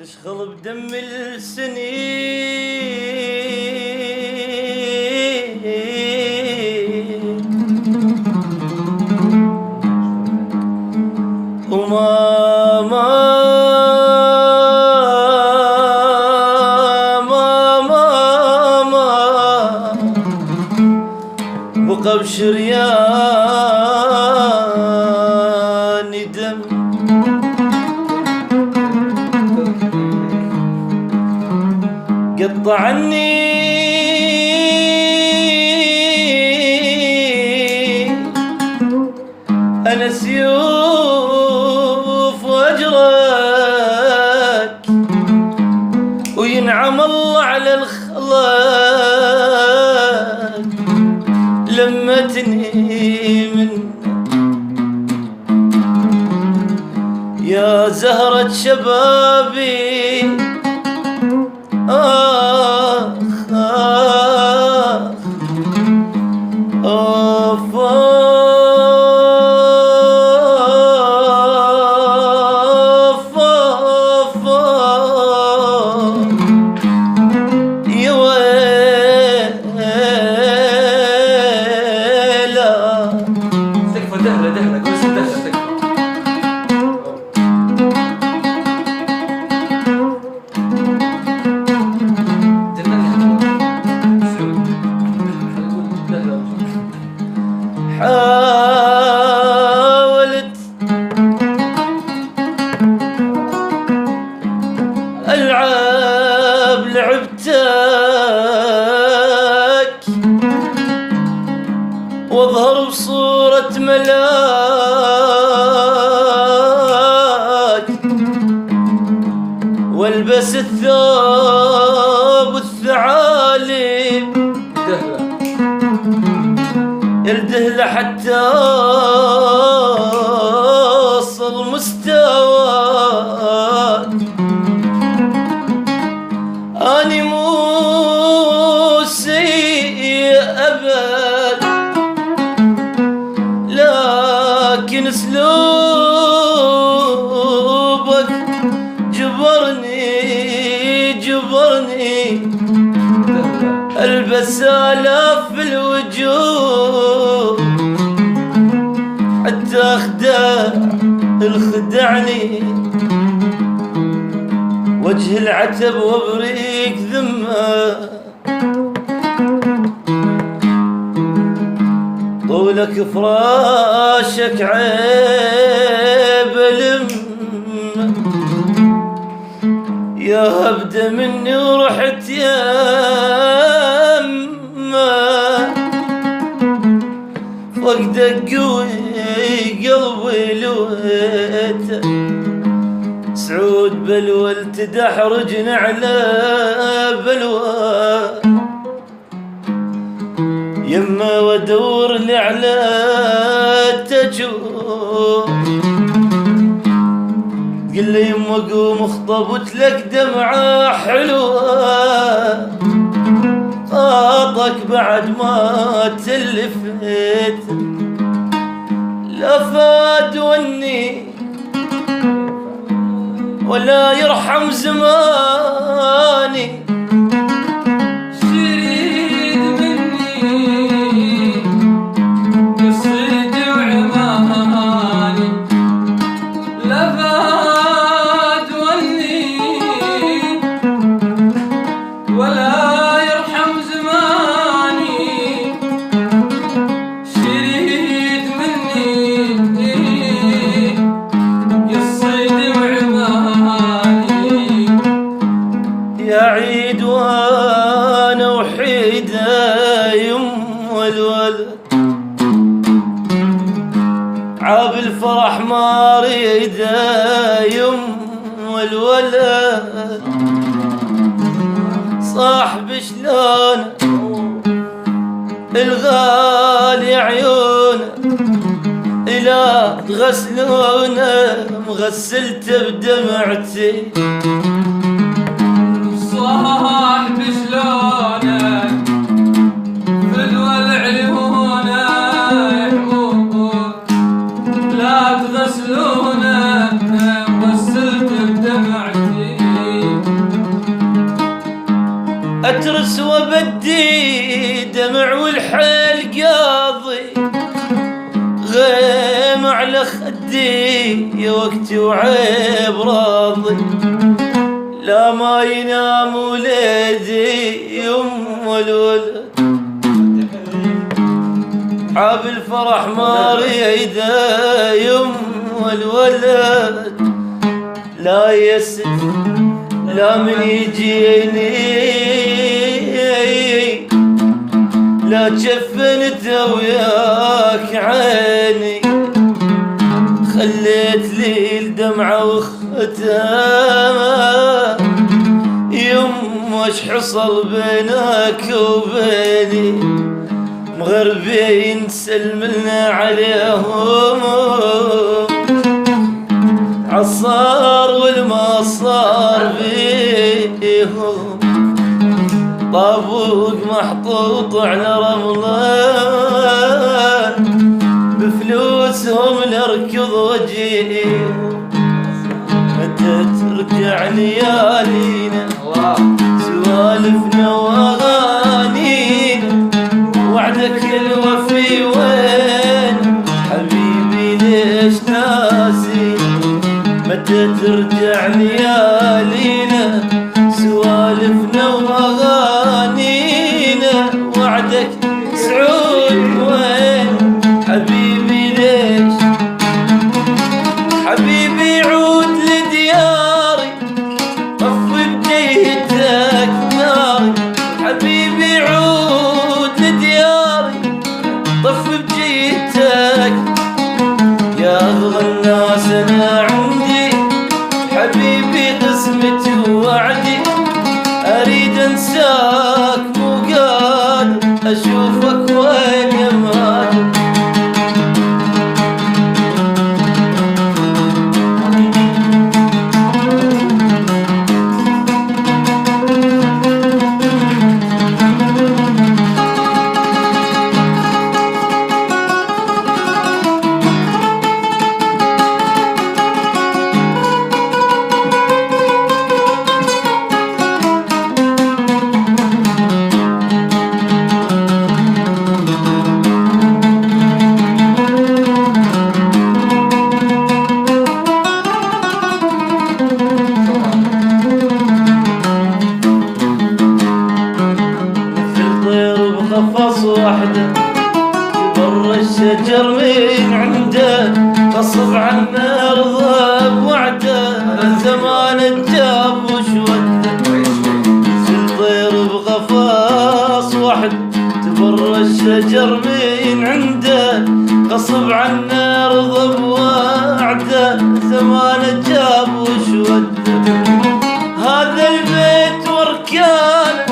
تشخل بدم السنين وما بقى بشريان دم قطع عني أنا سيوف وأجرك وينعم الله على الخلق لما تنهي يا زهرة شبابي آخ آخ آف آف آف يا ويلا تكفى دهلة دهلة كويس دهلة تكفى حاولت ألعب لعبتك واظهر بصورة ملاك والبس الثوب والثعالب الدهلة حتى أوصل مستواك أني مو سيء أبد لكن أسلوبك جبرني ألبس آلاف في الوجوه حتى الخدعني وجه العتب وابريك ذمه طولك فراشك عيب لم يا هبده مني ورحت يما فقدك قوي قلبي لويته سعود بلوى تدحرجنا على بلوى يما وادور لي على تجوب قل لي يما قوم اخطبت لك دمعة حلوة خاطك بعد ما تلفت لا فاد وني ولا يرحم زماني يا عيد وانا وحيدة يم والولد عاب الفرح ما ريده يم والولد صاحب شلون الغالي عيونه إلا تغسلونه مغسلته بدمعتي صاحب شلونك فدوى العيونه لا تغسلونه غسلت بدمعتي ولدي يا وقتي وعيب راضي، لا ما ينام ولدي يم الولد، عاب الفرح ما ريده يم الولد، لا يسد لا من يجيني لا جفنت وياك عيني، خليت لي الدمعة وختامة يم وش حصل بينك وبيني، مغربين سلمنا عليهم عالصار والما صار فيهم، طابوق محطوط على رمله بفلوسهم لاركض وجيهم، متى ترجع ليالينا سوالفنا واغانينا، وعدك الوفي وين حبيبي ليش ناسينا، متى ترجع ليالينا سوالفنا واغانينا، وعدك سعود وين حبيبي ليش، حبيبي عود لدياري طف بجيتك ناري، حبيبي عود لدياري طف بجيتك، يا اغلى الناس انا عندي حبيبي قسمتي ووعدي، اريد انساك مو قادر اشوفك وين يا ماجد. قفص وحده بر الشجر من عنده، غصب عنا رضا بوعده زمان الجاب وشوده، مثل طير بقفص وحده تبر الشجر من عنده، غصب عنا رضا بوعده زمان الجاب وشوده، هذا البيت واركانه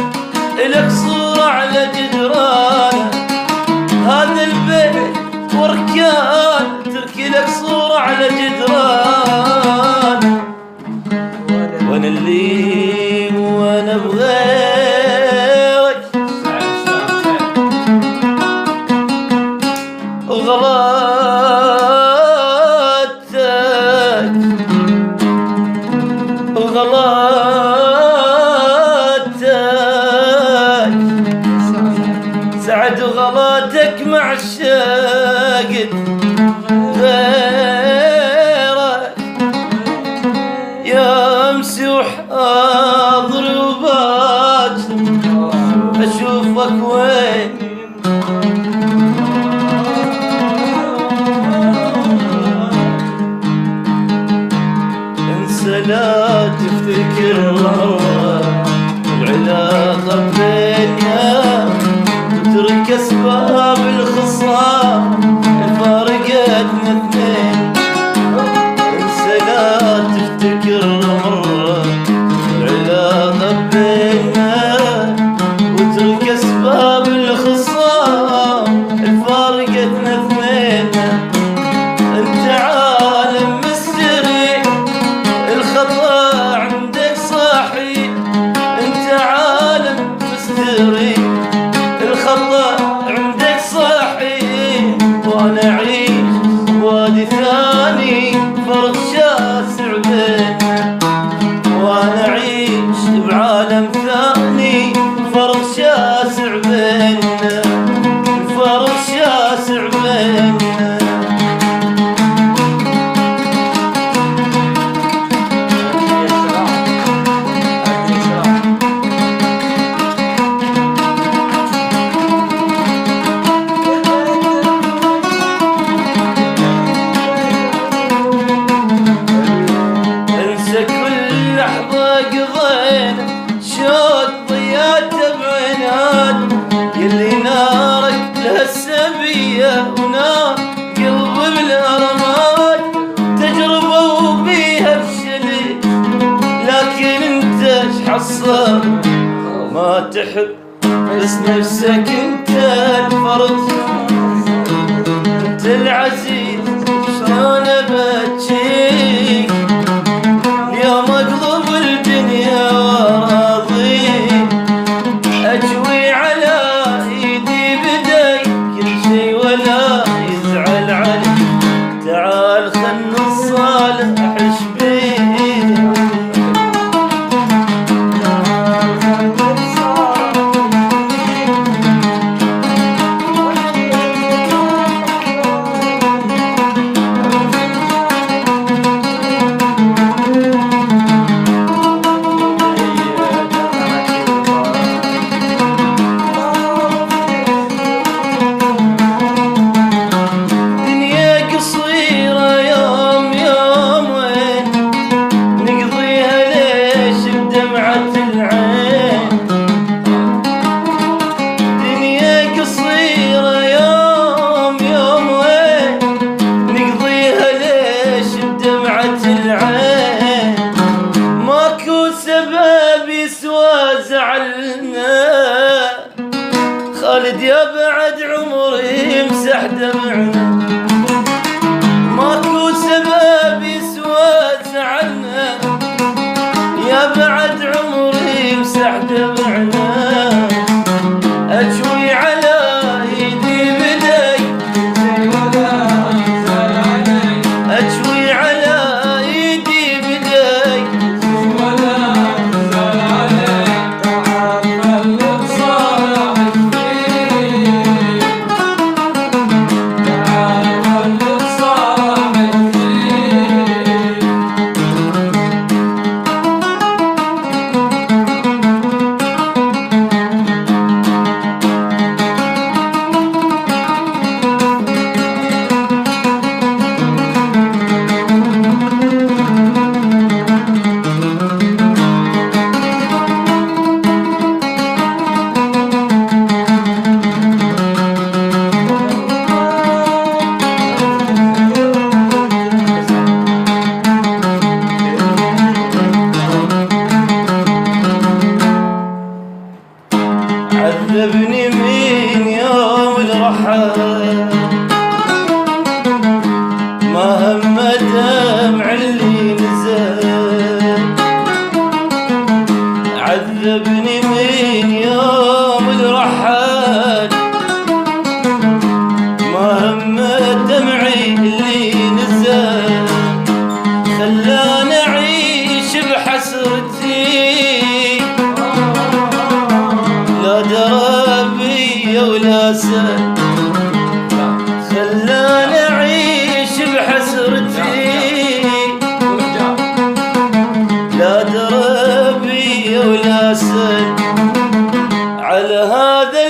إلك صورة على جدرانه، هذا البيت واركان تركي لك صورة على جدرانه، وانا اللي وانا بغيرك وغلاتك سعد وغلاتك مع الشاقد غيرك، يا امسي وحاضر وباكر اشوفك وين، انسى لا تفتكر مرة العلاقة بيننا، وترك اسباب الخصام الفارقتنا اثنين، انسى لا تفتكر مرة العلاقة بيننا، وترك اسباب الخصام الفارقتنا اثنين، انت عالم مستري الخطأ عندك صاحي، انت عالم مستري الخطأ عندك تحب بس نفسك انت الفرد، انت العزيز شلون ابجيك اليوم اقلب الدنيا وراضيك، اجوي على ايدي بداي كل شي ولا يزعل عليك، تعال خل نصالح شبيك. خالد يا بعد عمري امسح دمعنا، ماكو سبب يسوى زعلنا، يا بعد عمري امسح دمعنا، اجوي على ايدي بداي اجوي على ايدي بداي عذبني من يوم الرحل، ما هم دمع اللي نزل، عذبني من يوم الرحل، ما هم دمعي اللي نزل، خلاني اعيش بحسرتي لا دربي ولا سل، خلاني اعيش بحسرتي لا دربي ولا سل، على هذا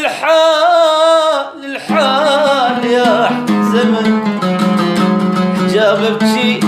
الحال يا زمن حجاب ابكي